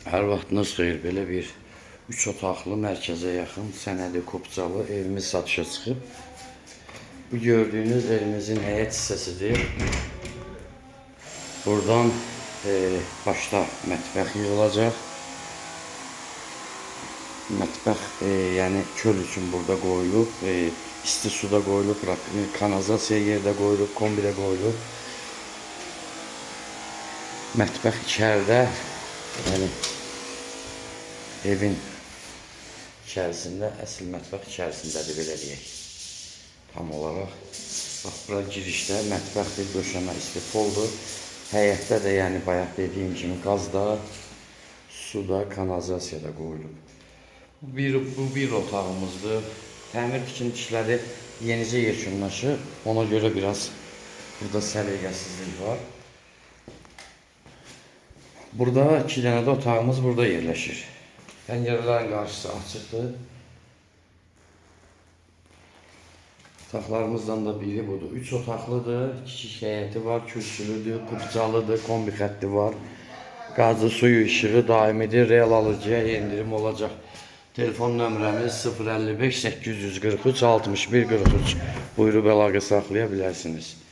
Hər vaxtınız xeyir. Belə bir 3 otaqlı mərkəzə yaxın sənədi kopcalı evimiz satışa çıxıb. Bu gördüyünüz evimizin həyət hissəsidir. Buradan başda mətbəx yığılacaq. Mətbəx yəni çöl üçün burada qoyulub, isti suda qoyulub, kanalizasiya yerdə qoyulub, kombidə qoyulub. Mətbəx içəridə, yəni evin içərisində, əsl mətbəx içərisindədir, belə deyək. Tam olaraq. Bax, bura girişdə mətbəxdir, döşəmə istifoldur. Həyətdə də, yəni bayaq dediyim kimi qazda, suda, kanalizasiyada qoyulub. Bu bir otağımızdır. Təmir tikinti işləri yenicə yekunlaşıb. Ona görə biraz burada səliqəsizlik var. Burada 2 dənə də otağımız burada yerləşir. Pəncərələrin qarşısı açıqdır. Otaqlarımızdan da biri budur. 3 otaqlıdır, kiçik həyəti var, kürsülüdür, kupcalıdır, kombi xətti var. Qazı, suyu, işığı daimidir, real alıcıya endirim olacaq. Telefon nömrəmiz 055 843 61 43. Buyurub əlaqə saxlaya bilərsiniz.